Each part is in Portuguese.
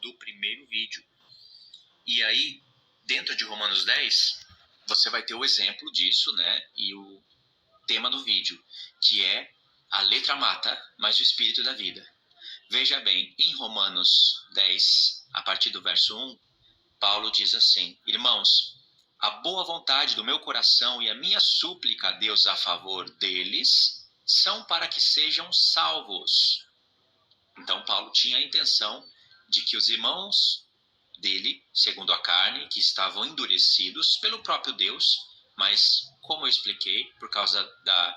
do primeiro vídeo. E aí, dentro de Romanos 10, você vai ter o exemplo disso, né? E o tema do vídeo, que é a letra mata, mas o espírito dá vida. Veja bem, em Romanos 10, a partir do verso 1, Paulo diz assim: irmãos, a boa vontade do meu coração e a minha súplica a Deus a favor deles são para que sejam salvos. Então, Paulo tinha a intenção de que os irmãos dele, segundo a carne, que estavam endurecidos pelo próprio Deus, mas, como eu expliquei, por causa da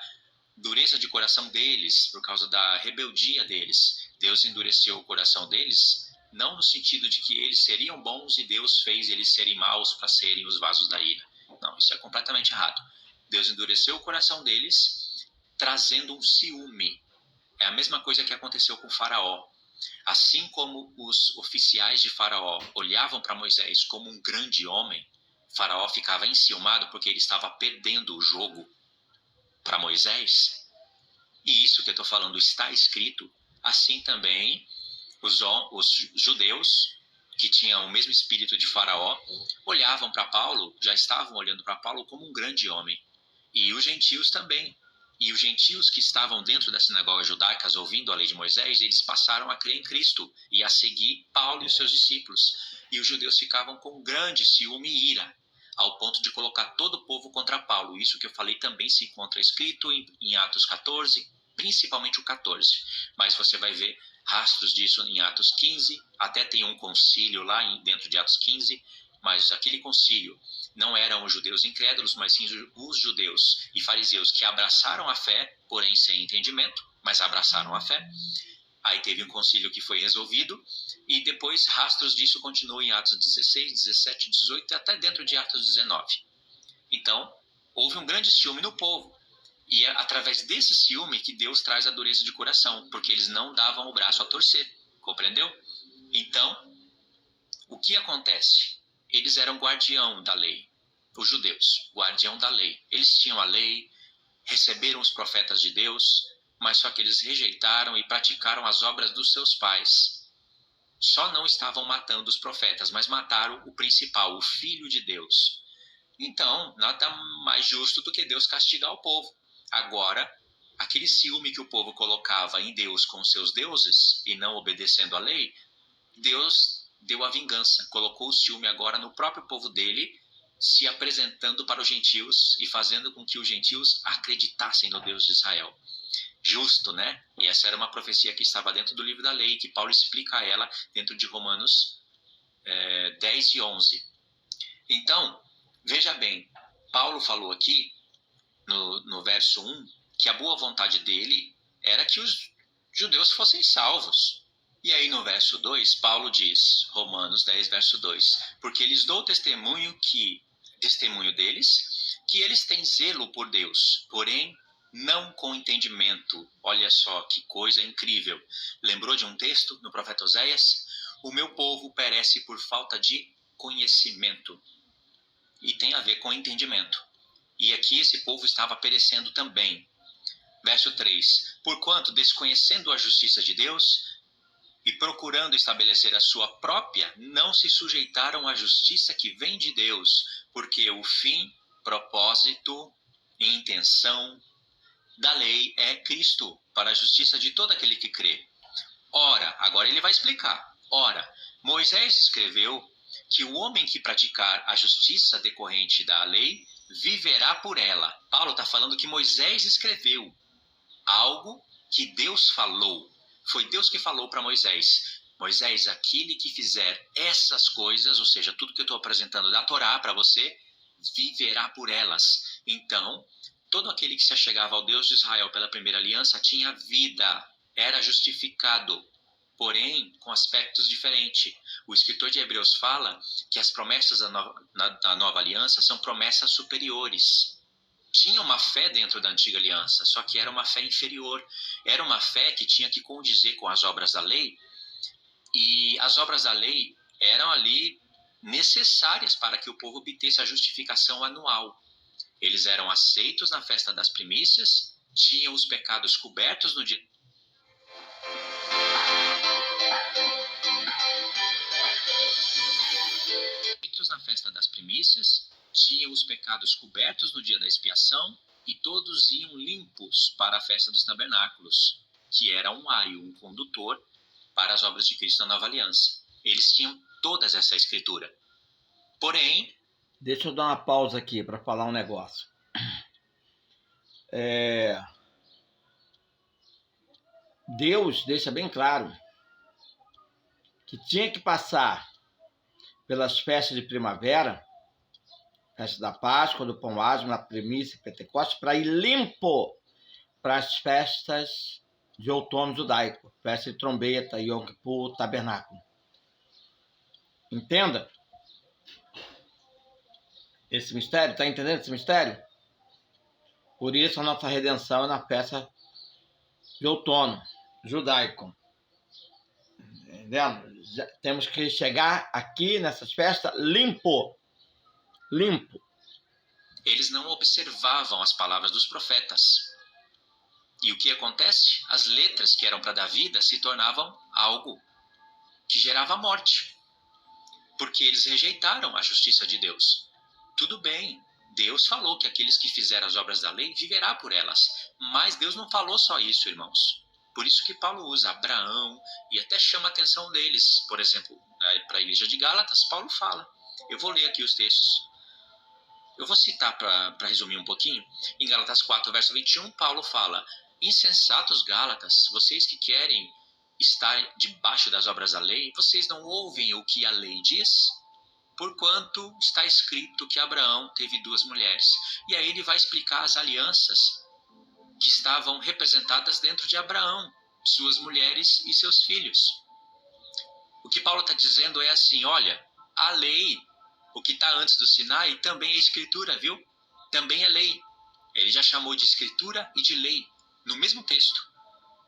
dureza de coração deles, por causa da rebeldia deles, Deus endureceu o coração deles, não no sentido de que eles seriam bons e Deus fez eles serem maus para serem os vasos da ira. Não, isso é completamente errado. Deus endureceu o coração deles, trazendo um ciúme. É a mesma coisa que aconteceu com Faraó. Assim como os oficiais de Faraó olhavam para Moisés como um grande homem, Faraó ficava enciumado porque ele estava perdendo o jogo para Moisés. E isso que eu estou falando está escrito. Assim também os judeus, que tinham o mesmo espírito de Faraó, olhavam para Paulo, já estavam olhando para Paulo como um grande homem. E os gentios também. E os gentios que estavam dentro das sinagogas judaicas ouvindo a lei de Moisés, eles passaram a crer em Cristo e a seguir Paulo e os seus discípulos. E os judeus ficavam com grande ciúme e ira, ao ponto de colocar todo o povo contra Paulo. Isso que eu falei também se encontra escrito em Atos 14, principalmente o 14. Mas você vai ver rastros disso em Atos 15, até tem um concílio lá dentro de Atos 15, mas aquele concílio não eram os judeus incrédulos, mas sim os judeus e fariseus que abraçaram a fé, porém sem entendimento, mas abraçaram a fé. Aí teve um concílio que foi resolvido, e depois rastros disso continuam em Atos 16, 17, 18 e até dentro de Atos 19. Então, houve um grande ciúme no povo. E é através desse ciúme que Deus traz a dureza de coração, porque eles não davam o braço a torcer, compreendeu? Então, o que acontece? Eles eram guardião da lei, os judeus, guardião da lei. Eles tinham a lei, receberam os profetas de Deus, mas só que eles rejeitaram e praticaram as obras dos seus pais. Só não estavam matando os profetas, mas mataram o principal, o Filho de Deus. Então, nada mais justo do que Deus castigar o povo. Agora, aquele ciúme que o povo colocava em Deus com seus deuses e não obedecendo à lei, Deus deu a vingança, colocou o ciúme agora no próprio povo dele, se apresentando para os gentios e fazendo com que os gentios acreditassem no Deus de Israel. Justo, né? E essa era uma profecia que estava dentro do livro da lei, que Paulo explica ela dentro de Romanos 10 e 11. Então, veja bem, Paulo falou aqui, no verso 1, que a boa vontade dele era que os judeus fossem salvos. E aí no verso 2, Paulo diz, Romanos 10, verso 2, porque lhes dou testemunho deles, que eles têm zelo por Deus, porém não com entendimento. Olha só que coisa incrível. Lembrou de um texto no profeta Oséias? O meu povo perece por falta de conhecimento. E tem a ver com entendimento. E aqui esse povo estava perecendo também. Verso 3, porquanto, desconhecendo a justiça de Deus e procurando estabelecer a sua própria, não se sujeitaram à justiça que vem de Deus, porque o fim, propósito e intenção da lei é Cristo, para a justiça de todo aquele que crê. Ora, agora ele vai explicar. Ora, Moisés escreveu que o homem que praticar a justiça decorrente da lei viverá por ela. Paulo está falando que Moisés escreveu algo que Deus falou. Foi Deus que falou para Moisés. Moisés, aquele que fizer essas coisas, ou seja, tudo que eu estou apresentando da Torá para você, viverá por elas. Então, todo aquele que se achegava ao Deus de Israel pela primeira aliança tinha vida, era justificado, porém com aspectos diferentes. O escritor de Hebreus fala que as promessas da nova aliança são promessas superiores. Tinha uma fé dentro da antiga aliança, só que era uma fé inferior. Era uma fé que tinha que condizer com as obras da lei, e as obras da lei eram ali necessárias para que o povo obtesse a justificação anual. Eles eram aceitos na festa das primícias, tinham os pecados cobertos no dia pecados cobertos no dia da expiação, e todos iam limpos para a festa dos tabernáculos, que era um aio, um condutor para as obras de Cristo na nova aliança. Eles tinham todas essa escritura. Porém... Deixa eu dar uma pausa aqui para falar um negócio. Deus deixa bem claro que tinha que passar pelas festas de primavera, festa da Páscoa, do Pão Asmo, na Primícia e Pentecostes, para ir limpo para as festas de outono judaico, festa de trombeta, Yom Kippur, tabernáculo. Entenda esse mistério? Está entendendo esse mistério? Por isso a nossa redenção é na festa de outono judaico. Entendendo? Temos que chegar aqui nessas festas limpo. Eles não observavam as palavras dos profetas. E o que acontece? As letras que eram para dar vida se tornavam algo que gerava morte. Porque eles rejeitaram a justiça de Deus. Tudo bem, Deus falou que aqueles que fizeram as obras da lei viverá por elas. Mas Deus não falou só isso, irmãos. Por isso que Paulo usa Abraão e até chama a atenção deles. Por exemplo, para a igreja de Gálatas, Paulo fala. Eu vou ler aqui os textos. Eu vou citar para resumir um pouquinho. Em Gálatas 4, verso 21, Paulo fala: insensatos Gálatas, vocês que querem estar debaixo das obras da lei, vocês não ouvem o que a lei diz? Porquanto está escrito que Abraão teve 2 mulheres. E aí ele vai explicar as alianças que estavam representadas dentro de Abraão, suas mulheres e seus filhos. O que Paulo está dizendo é assim: olha, a lei, o que está antes do Sinai, também é escritura, viu? Também é lei. Ele já chamou de escritura e de lei, no mesmo texto.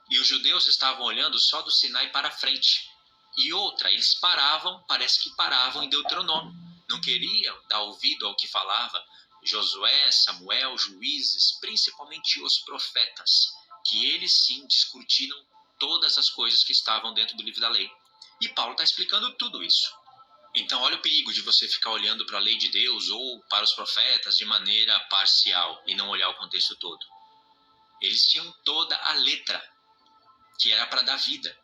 E os judeus estavam olhando só do Sinai para frente. E outra, eles parece que paravam em Deuteronômio. Não queriam dar ouvido ao que falava Josué, Samuel, Juízes, principalmente os profetas, que eles sim discutiram todas as coisas que estavam dentro do livro da lei. E Paulo está explicando tudo isso. Então olha o perigo de você ficar olhando para a lei de Deus ou para os profetas de maneira parcial e não olhar o contexto todo. Eles tinham toda a letra, que era para dar vida.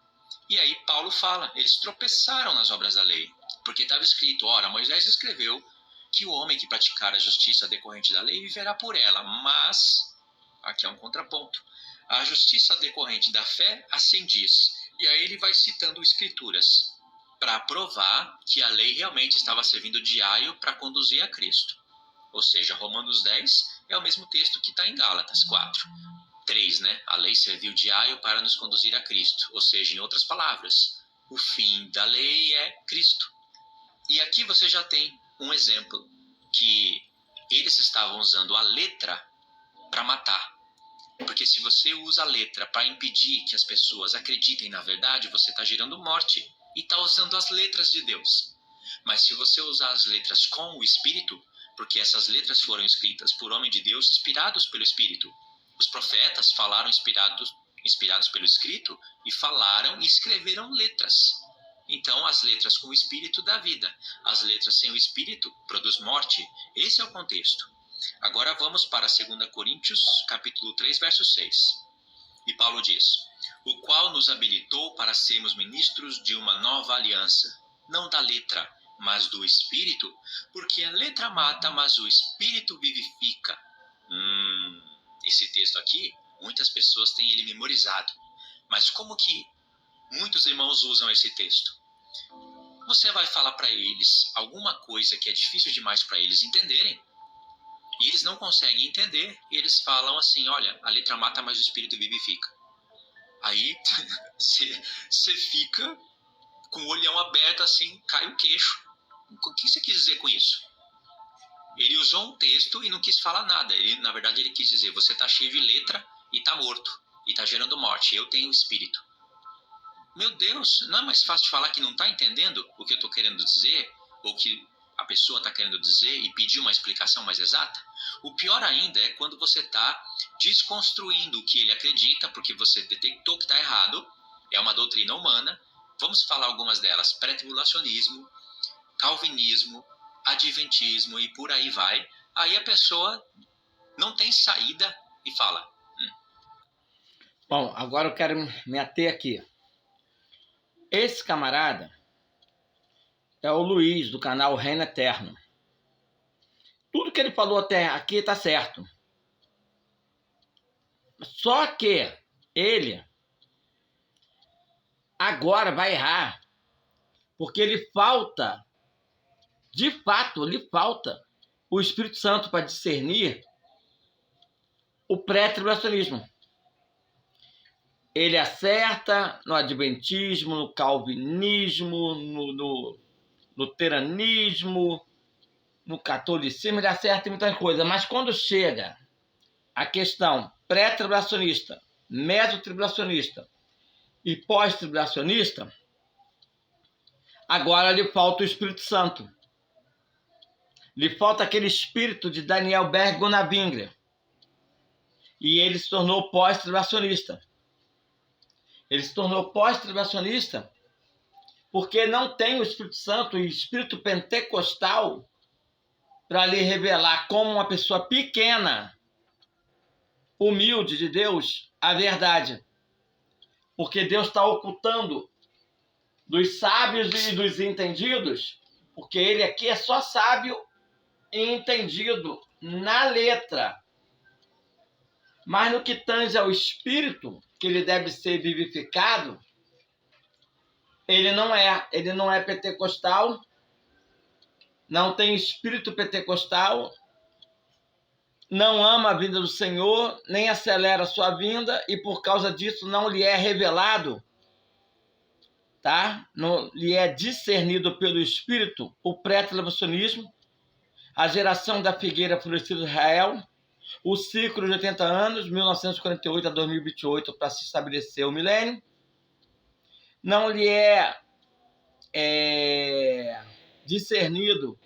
E aí Paulo fala, eles tropeçaram nas obras da lei, porque estava escrito, ora, Moisés escreveu que o homem que praticar a justiça decorrente da lei viverá por ela, mas, aqui é um contraponto, a justiça decorrente da fé assim diz. E aí ele vai citando escrituras para provar que a lei realmente estava servindo de aio para conduzir a Cristo. Ou seja, Romanos 10 é o mesmo texto que está em Gálatas 4. 3, né? A lei serviu de aio para nos conduzir a Cristo. Ou seja, em outras palavras, o fim da lei é Cristo. E aqui você já tem um exemplo que eles estavam usando a letra para matar. Porque se você usa a letra para impedir que as pessoas acreditem na verdade, você está gerando morte e está usando as letras de Deus. Mas se você usar as letras com o Espírito, porque essas letras foram escritas por homem de Deus inspirados pelo Espírito. Os profetas falaram inspirados pelo Escrito e falaram e escreveram letras. Então, as letras com o Espírito dá vida. As letras sem o Espírito produz morte. Esse é o contexto. Agora vamos para 2 Coríntios, capítulo 3, verso 6. E Paulo diz: o qual nos habilitou para sermos ministros de uma nova aliança, não da letra, mas do Espírito, porque a letra mata, mas o Espírito vivifica. Esse texto aqui, muitas pessoas têm ele memorizado. Mas como que muitos irmãos usam esse texto? Você vai falar para eles alguma coisa que é difícil demais para eles entenderem, e eles não conseguem entender, e eles falam assim, olha, a letra mata, mas o Espírito vivifica. Aí você fica com o olhão aberto assim, cai o queixo. O que você quis dizer com isso? Ele usou um texto e não quis falar nada. Na verdade, ele quis dizer, você está cheio de letra e está morto, e está gerando morte. Eu tenho o Espírito. Meu Deus, não é mais fácil falar que não está entendendo o que eu estou querendo dizer, ou que a pessoa está querendo dizer e pedir uma explicação mais exata? O pior ainda é quando você está desconstruindo o que ele acredita, porque você detectou que está errado, é uma doutrina humana. Vamos falar algumas delas: pré-tribulacionismo, calvinismo, adventismo e por aí vai. Aí a pessoa não tem saída e fala. Bom, agora eu quero me ater aqui. Esse camarada é o Luiz, do canal Reino Eterno. Tudo que ele falou até aqui está certo. Só que ele agora vai errar, porque ele falta, de fato, lhe falta o Espírito Santo para discernir o pré-tribulacionismo. Ele acerta no adventismo, no calvinismo, no luteranismo, no catolicismo, ele acerta em muitas coisas, mas quando chega a questão pré-tribulacionista, mesotribulacionista e pós-tribulacionista, agora lhe falta o Espírito Santo. Lhe falta aquele espírito de Daniel Berg Gunabingre. E ele se tornou pós-tribulacionista. Ele se tornou pós-tribulacionista porque não tem o Espírito Santo e o Espírito pentecostal para lhe revelar como uma pessoa pequena, humilde de Deus, a verdade. Porque Deus está ocultando dos sábios e dos entendidos, porque ele aqui é só sábio e entendido na letra. Mas no que tange ao espírito, que ele deve ser vivificado, ele não é pentecostal, não tem espírito pentecostal, não ama a vinda do Senhor, nem acelera a sua vinda, e por causa disso não lhe é revelado, tá? Não lhe é discernido pelo Espírito o pré-tribulacionismo, a geração da figueira florescida de Israel, o ciclo de 80 anos, 1948 a 2028, para se estabelecer o milênio. Não lhe é discernido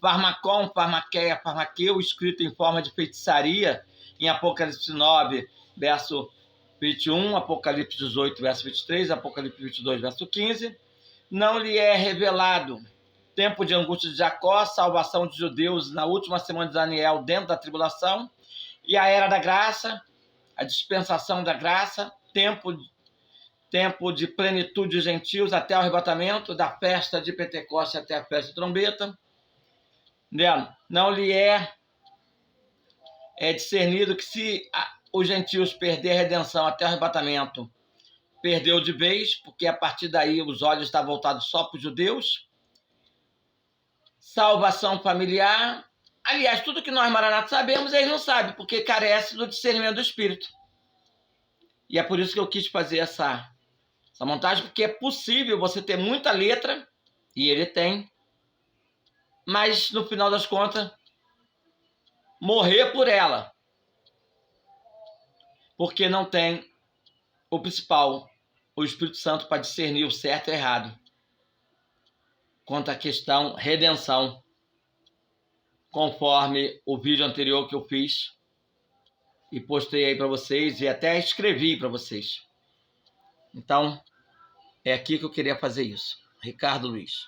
farmacon, farmaqueia, farmaqueu, escrito em forma de feitiçaria, em Apocalipse 9, verso 21, Apocalipse 18, verso 23, Apocalipse 22, verso 15. Não lhe é revelado tempo de angústia de Jacó, salvação de judeus na última semana de Daniel dentro da tribulação, e a era da graça, a dispensação da graça, tempo de plenitude de gentios até o arrebatamento, da festa de Pentecostes até a festa de trombeta. Não lhe é discernido que se os gentios perder a redenção até o arrebatamento, perdeu de vez, porque a partir daí os olhos estão voltados só para os judeus. Salvação familiar. Aliás, tudo que nós maranatas sabemos, eles não sabem, porque carece do discernimento do Espírito. E é por isso que eu quis fazer essa montagem, porque é possível você ter muita letra, e ele tem, mas no final das contas, morrer por ela. Porque não tem o principal, o Espírito Santo, para discernir o certo e o errado. Quanto à questão redenção, conforme o vídeo anterior que eu fiz e postei aí para vocês e até escrevi para vocês. Então, é aqui que eu queria fazer isso. Ricardo Luiz.